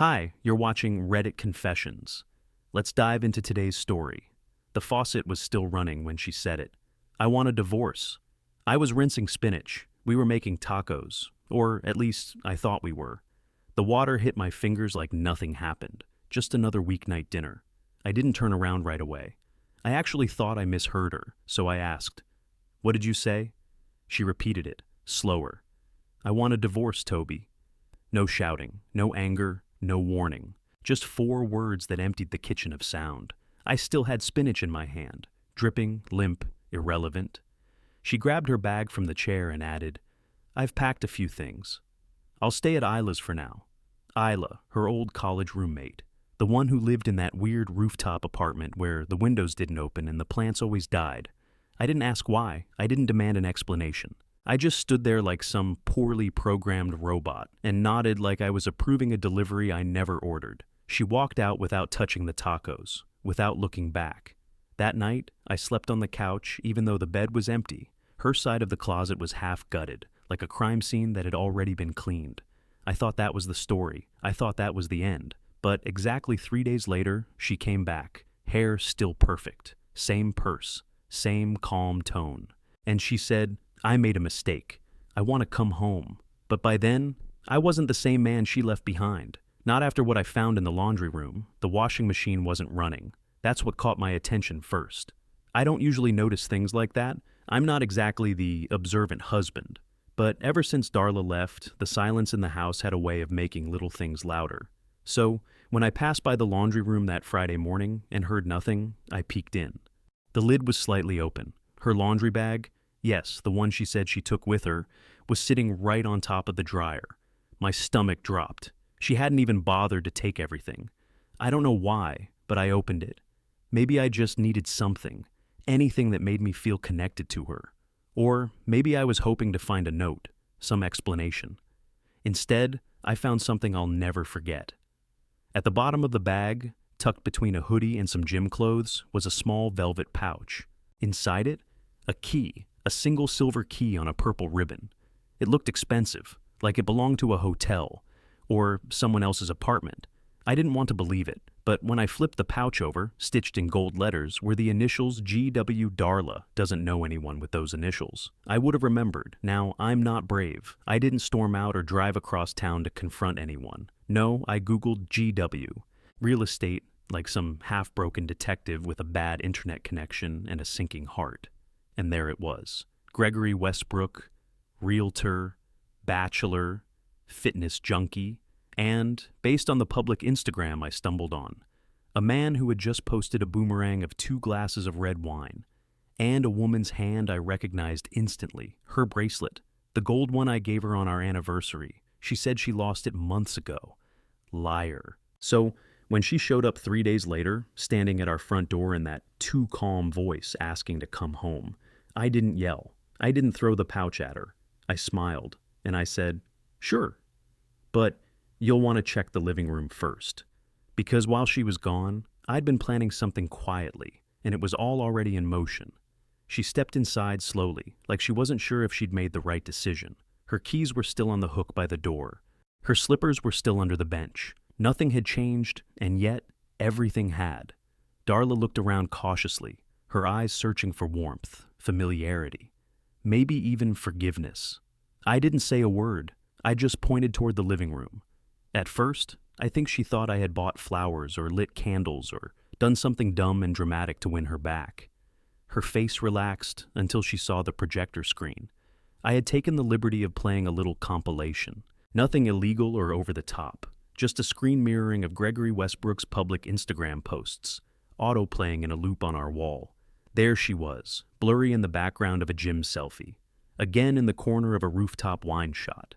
Hi, you're watching Reddit Confessions. Let's dive into today's story. The faucet was still running when she said it. I want a divorce. I was rinsing spinach. We were making tacos. Or at least, I thought we were. The water hit my fingers like nothing happened. Just another weeknight dinner. I didn't turn around right away. I actually thought I misheard her, so I asked, "What did you say?" She repeated it, slower. "I want a divorce, Toby." No shouting, no anger, no warning. Just 4 words that emptied the kitchen of sound. I still had spinach in my hand, dripping, limp, irrelevant. She grabbed her bag from the chair and added, "I've packed a few things. I'll stay at Isla's for now." Isla, her old college roommate. The one who lived in that weird rooftop apartment where the windows didn't open and the plants always died. I didn't ask why. I didn't demand an explanation. I just stood there like some poorly programmed robot and nodded like I was approving a delivery I never ordered. She walked out without touching the tacos, without looking back. That night, I slept on the couch even though the bed was empty. Her side of the closet was half gutted, like a crime scene that had already been cleaned. I thought that was the story. I thought that was the end. But exactly 3 days later, she came back, hair still perfect, same purse, same calm tone. And she said, "I made a mistake. I want to come home." But by then, I wasn't the same man she left behind. Not after what I found in the laundry room. The washing machine wasn't running. That's what caught my attention first. I don't usually notice things like that. I'm not exactly the observant husband. But ever since Darla left, the silence in the house had a way of making little things louder. So, when I passed by the laundry room that Friday morning and heard nothing, I peeked in. The lid was slightly open. Her laundry bag, yes, the one she said she took with her, was sitting right on top of the dryer. My stomach dropped. She hadn't even bothered to take everything. I don't know why, but I opened it. Maybe I just needed something, anything that made me feel connected to her. Or maybe I was hoping to find a note, some explanation. Instead, I found something I'll never forget. At the bottom of the bag, tucked between a hoodie and some gym clothes, was a small velvet pouch. Inside it, a key, a single silver key on a purple ribbon. It looked expensive, like it belonged to a hotel or someone else's apartment. I didn't want to believe it, but when I flipped the pouch over, stitched in gold letters, were the initials G.W. Darla. Doesn't know anyone with those initials. I would have remembered. Now, I'm not brave. I didn't storm out or drive across town to confront anyone. No, I Googled G.W. Real estate, like some half-broken detective with a bad internet connection and a sinking heart. And there it was. Gregory Westbrook, realtor, bachelor, fitness junkie, and, based on the public Instagram I stumbled on, a man who had just posted a boomerang of 2 glasses of red wine, and a woman's hand I recognized instantly, her bracelet, the gold one I gave her on our anniversary. She said she lost it months ago. Liar. So, when she showed up 3 days later, standing at our front door in that too calm voice asking to come home, I didn't yell. I didn't throw the pouch at her. I smiled, and I said, "Sure. But you'll want to check the living room first." Because while she was gone, I'd been planning something quietly, and it was all already in motion. She stepped inside slowly, like she wasn't sure if she'd made the right decision. Her keys were still on the hook by the door. Her slippers were still under the bench. Nothing had changed, and yet everything had. Darla looked around cautiously, her eyes searching for warmth, familiarity, maybe even forgiveness. I didn't say a word. I just pointed toward the living room. At first, I think she thought I had bought flowers or lit candles or done something dumb and dramatic to win her back. Her face relaxed until she saw the projector screen. I had taken the liberty of playing a little compilation. Nothing illegal or over the top. Just a screen mirroring of Gregory Westbrook's public Instagram posts, auto-playing in a loop on our wall. There she was, blurry in the background of a gym selfie. Again in the corner of a rooftop wine shot.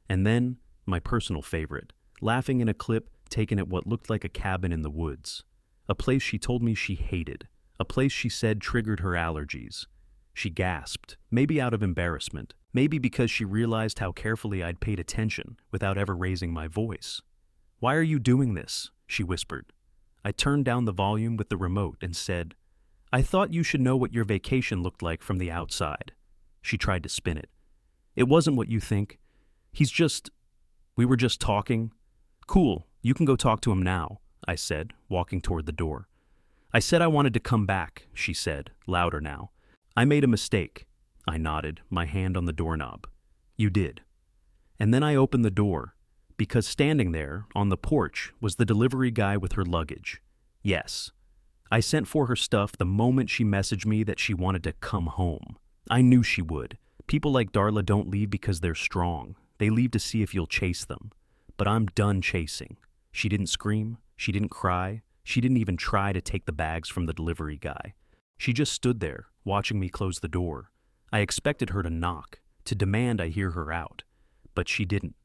And then, my personal favorite, laughing in a clip taken at what looked like a cabin in the woods. A place she told me she hated. A place she said triggered her allergies. She gasped, maybe out of embarrassment, maybe because she realized how carefully I'd paid attention without ever raising my voice. "Why are you doing this?" she whispered. I turned down the volume with the remote and said, "I thought you should know what your vacation looked like from the outside." She tried to spin it. "It wasn't what you think. We were just talking." "Cool, You can go talk to him now, I said, walking toward the door. I said I wanted to come back, she said, louder now. I made a mistake. I nodded, my hand on the doorknob. You did. And then I opened the door, because standing there, on the porch, was the delivery guy with her luggage. Yes. I sent for her stuff the moment she messaged me that she wanted to come home. I knew she would. People like Darla don't leave because they're strong. They leave to see if you'll chase them. But I'm done chasing. She didn't scream. She didn't cry. She didn't even try to take the bags from the delivery guy. She just stood there, watching me close the door. I expected her to knock, to demand I hear her out. But she didn't.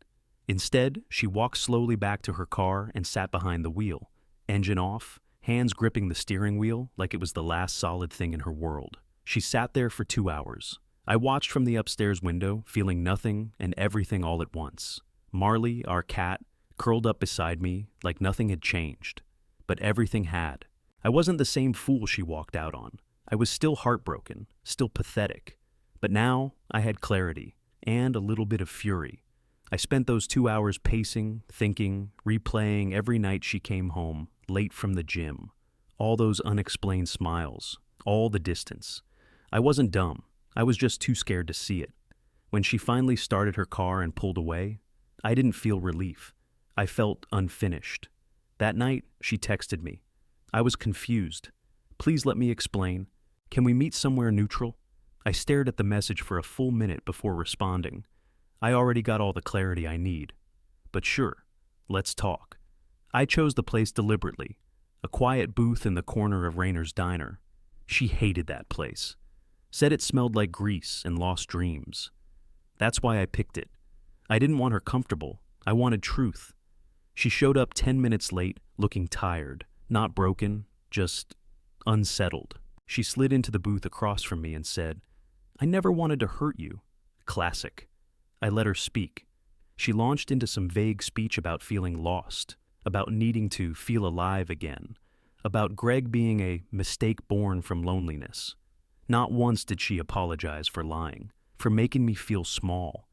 Instead, she walked slowly back to her car and sat behind the wheel, engine off, hands gripping the steering wheel like it was the last solid thing in her world. She sat there for 2 hours. I watched from the upstairs window, feeling nothing and everything all at once. Marley, our cat, curled up beside me like nothing had changed. But everything had. I wasn't the same fool she walked out on. I was still heartbroken, still pathetic. But now I had clarity and a little bit of fury. I spent those 2 hours pacing, thinking, replaying every night she came home, late from the gym. All those unexplained smiles, all the distance. I wasn't dumb. I was just too scared to see it. When she finally started her car and pulled away, I didn't feel relief. I felt unfinished. That night, she texted me. I was confused. Please let me explain. Can we meet somewhere neutral? I stared at the message for a full minute before responding. I already got all the clarity I need. But sure, let's talk. I chose the place deliberately, a quiet booth in the corner of Rayner's diner. She hated that place. Said it smelled like grease and lost dreams. That's why I picked it. I didn't want her comfortable. I wanted truth. She showed up 10 minutes late, looking tired, not broken, just unsettled. She slid into the booth across from me and said, I never wanted to hurt you. Classic. I let her speak. She launched into some vague speech about feeling lost, about needing to feel alive again, about Greg being a mistake born from loneliness. Not once did she apologize for lying, for making me feel small.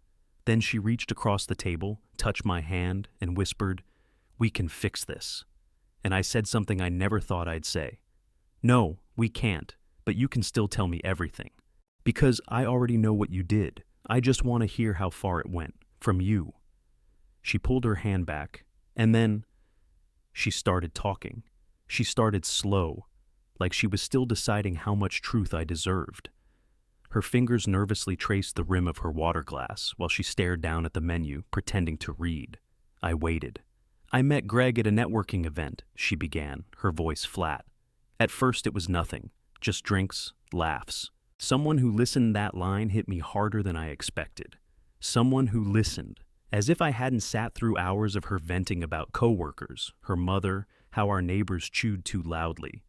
Then she reached across the table, touched my hand, and whispered, We can fix this. And I said something I never thought I'd say. No, we can't, but you can still tell me everything. Because I already know what you did. I just want to hear how far it went, from you. She pulled her hand back, and then she started talking. She started slow, like she was still deciding how much truth I deserved. Her fingers nervously traced the rim of her water glass while she stared down at the menu, pretending to read. I waited. I met Greg at a networking event, she began, her voice flat. At first it was nothing, just drinks, laughs. Someone who listened. That line hit me harder than I expected. Someone who listened, as if I hadn't sat through hours of her venting about coworkers, her mother, how our neighbors chewed too loudly.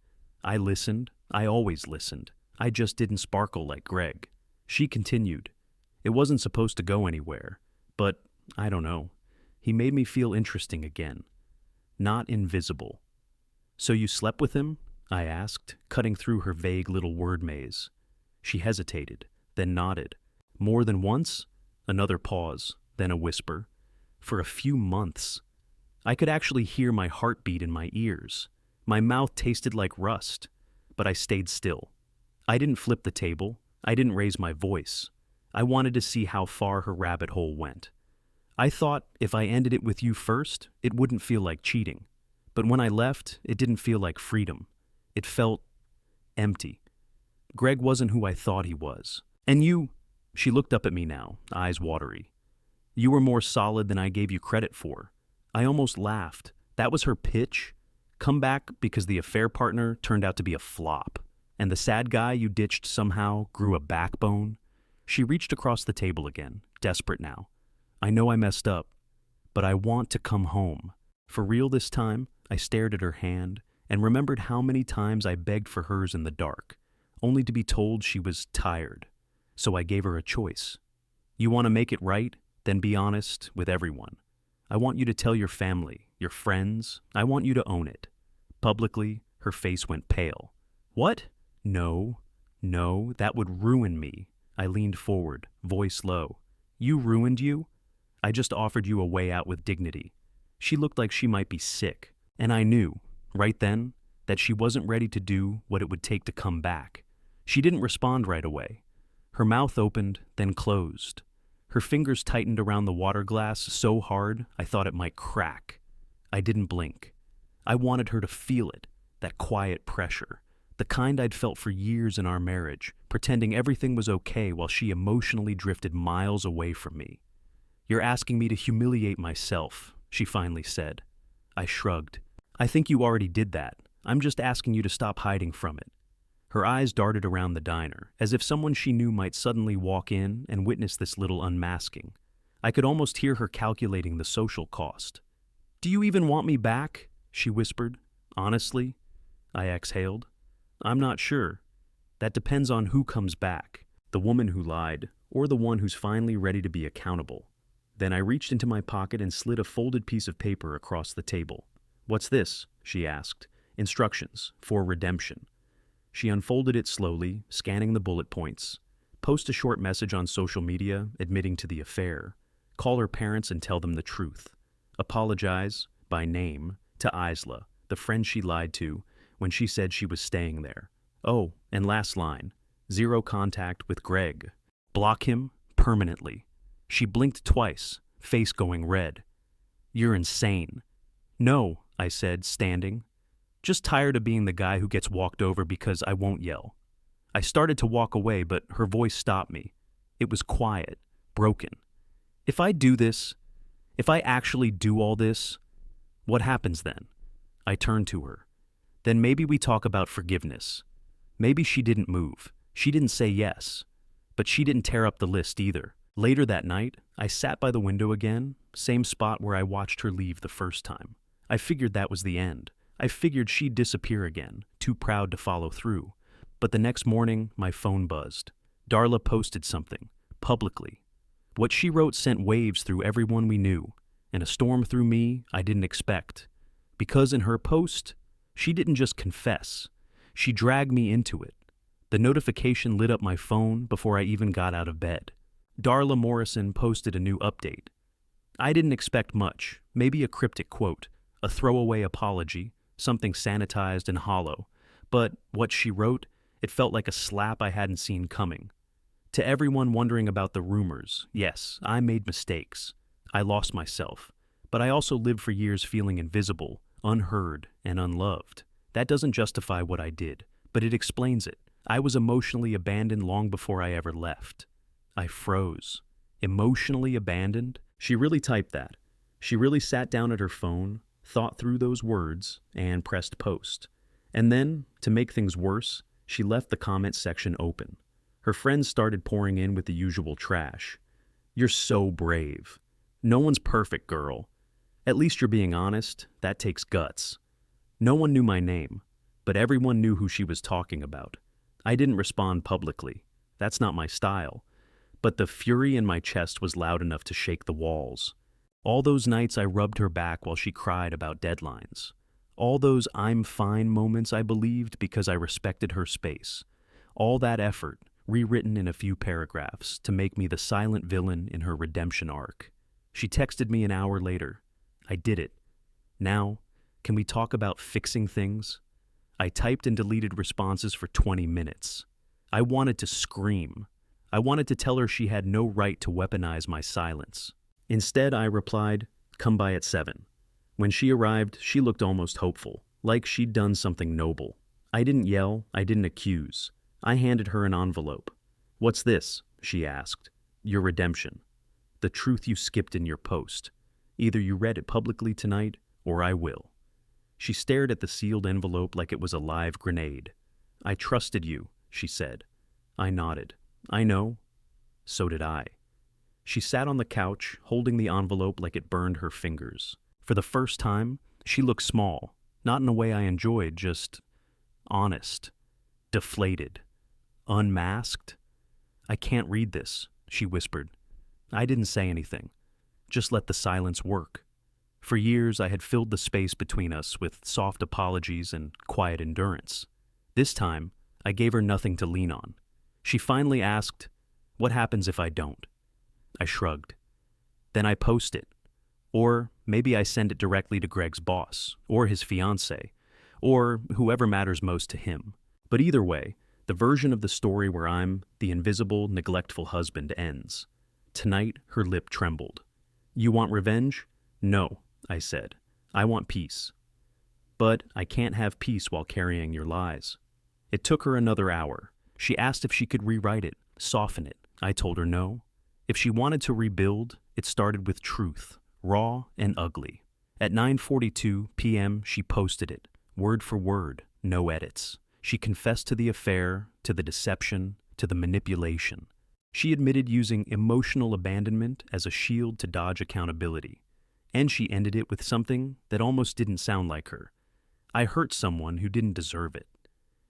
I listened. I always listened. I just didn't sparkle like Greg. She continued. It wasn't supposed to go anywhere, but I don't know. He made me feel interesting again. Not invisible. So you slept with him? I asked, cutting through her vague little word maze. She hesitated, then nodded. More than once? Another pause, then a whisper. For a few months. I could actually hear my heartbeat in my ears. My mouth tasted like rust, but I stayed still. I didn't flip the table. I didn't raise my voice. I wanted to see how far her rabbit hole went. I thought if I ended it with you first, it wouldn't feel like cheating. But when I left, it didn't feel like freedom. It felt empty. Greg wasn't who I thought he was. And you, she looked up at me now, eyes watery. You were more solid than I gave you credit for. I almost laughed. That was her pitch? Come back because the affair partner turned out to be a flop. And the sad guy you ditched somehow grew a backbone? She reached across the table again, desperate now. I know I messed up, but I want to come home. For real this time, I stared at her hand and remembered how many times I begged for hers in the dark, only to be told she was tired. So I gave her a choice. You want to make it right? Then be honest with everyone. I want you to tell your family, your friends. I want you to own it. Publicly, her face went pale. What? No, that would ruin me. I leaned forward, voice low. You ruined you? I just offered you a way out with dignity. She looked like she might be sick, and I knew, right then, that she wasn't ready to do what it would take to come back. She didn't respond right away. Her mouth opened, then closed. Her fingers tightened around the water glass so hard I thought it might crack. I didn't blink. I wanted her to feel it, that quiet pressure, the kind I'd felt for years in our marriage, pretending everything was okay while she emotionally drifted miles away from me. "You're asking me to humiliate myself," she finally said. I shrugged. "I think you already did that. I'm just asking you to stop hiding from it." Her eyes darted around the diner, as if someone she knew might suddenly walk in and witness this little unmasking. I could almost hear her calculating the social cost. "Do you even want me back?" she whispered. "Honestly?" I exhaled. "I'm not sure. That depends on who comes back, the woman who lied, or the one who's finally ready to be accountable." Then I reached into my pocket and slid a folded piece of paper across the table. "What's this?" she asked. "Instructions for redemption." She unfolded it slowly, scanning the bullet points. "Post a short message on social media admitting to the affair. Call her parents and tell them the truth. Apologize, by name, to Isla, the friend she lied to when she said she was staying there. Oh, and last line, 0 contact with Greg. Block him permanently." She blinked twice, face going red. "You're insane." "No," I said, standing. "Just tired of being the guy who gets walked over because I won't yell." I started to walk away, but her voice stopped me. It was quiet, broken. If I actually do all this, what happens then?" I turned to her. "Then maybe we talk about forgiveness. Maybe she didn't move. She didn't say yes. But she didn't tear up the list either." Later that night, I sat by the window again, same spot where I watched her leave the first time. I figured that was the end. I figured she'd disappear again, too proud to follow through. But the next morning, my phone buzzed. Darla posted something, publicly. What she wrote sent waves through everyone we knew, and a storm through me I didn't expect. Because in her post, she didn't just confess. She dragged me into it. The notification lit up my phone before I even got out of bed. Darla Morrison posted a new update. I didn't expect much, maybe a cryptic quote, a throwaway apology, something sanitized and hollow. But what she wrote, it felt like a slap I hadn't seen coming. To everyone wondering about the rumors, yes, I made mistakes. I lost myself. But I also lived for years feeling invisible, unheard, and unloved. That doesn't justify what I did, but it explains it. I was emotionally abandoned long before I ever left. I froze. Emotionally abandoned? She really typed that. She really sat down at her phone, thought through those words, and pressed post. And then, to make things worse, she left the comment section open. Her friends started pouring in with the usual trash. "You're so brave. No one's perfect, girl. At least you're being honest. That takes guts." No one knew my name, but everyone knew who she was talking about. I didn't respond publicly. That's not my style. But the fury in my chest was loud enough to shake the walls. All those nights I rubbed her back while she cried about deadlines. All those "I'm fine" moments I believed because I respected her space. All that effort, rewritten in a few paragraphs, to make me the silent villain in her redemption arc. She texted me an hour later. I did it. Now, can we talk about fixing things? I typed and deleted responses for 20 minutes. I wanted to scream. I wanted to tell her she had no right to weaponize my silence. Instead, I replied, "Come by at 7. When she arrived, she looked almost hopeful, like she'd done something noble. I didn't yell, I didn't accuse. I handed her an envelope. "What's this?" she asked. "Your redemption. The truth you skipped in your post. Either you read it publicly tonight, or I will." She stared at the sealed envelope like it was a live grenade. "I trusted you," she said. I nodded. "I know." So did I. She sat on the couch, holding the envelope like it burned her fingers. For the first time, she looked small, not in a way I enjoyed, just honest, deflated, unmasked. "I can't read this," she whispered. I didn't say anything, just let the silence work. For years, I had filled the space between us with soft apologies and quiet endurance. This time, I gave her nothing to lean on. She finally asked, "What happens if I don't?" I shrugged. "Then I post it. Or maybe I send it directly to Greg's boss, or his fiancée, or whoever matters most to him. But either way, the version of the story where I'm the invisible, neglectful husband ends. Tonight, her lip trembled. You want revenge? No, I said. I want peace. But I can't have peace while carrying your lies. It took her another hour. She asked if she could rewrite it, soften it. I told her no. If she wanted to rebuild, it started with truth, raw and ugly. At 9:42 p.m., she posted it, word for word, no edits. She confessed to the affair, to the deception, to the manipulation. She admitted using emotional abandonment as a shield to dodge accountability. And she ended it with something that almost didn't sound like her. I hurt someone who didn't deserve it,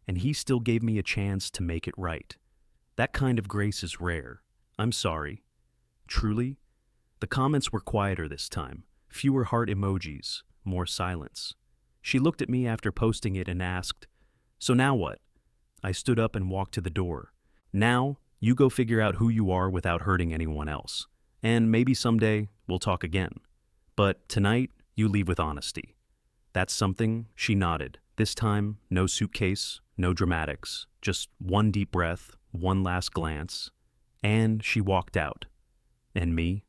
and he still gave me a chance to make it right. That kind of grace is rare. I'm sorry. Truly? The comments were quieter this time, fewer heart emojis, more silence. She looked at me after posting it and asked, "So now what?" I stood up and walked to the door. Now, you go figure out who you are without hurting anyone else. And maybe someday we'll talk again. But tonight, you leave with honesty. That's something, she nodded. This time, no suitcase, no dramatics, just one deep breath, one last glance. And she walked out. And me?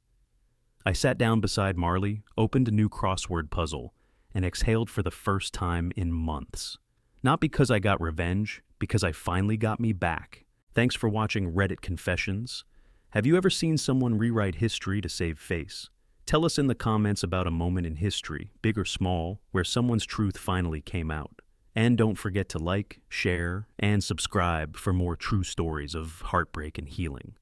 I sat down beside Marley, opened a new crossword puzzle, and exhaled for the first time in months. Not because I got revenge, because I finally got me back. Thanks for watching Reddit Confessions. Have you ever seen someone rewrite history to save face? Tell us in the comments about a moment in history, big or small, where someone's truth finally came out. And don't forget to like, share, and subscribe for more true stories of heartbreak and healing.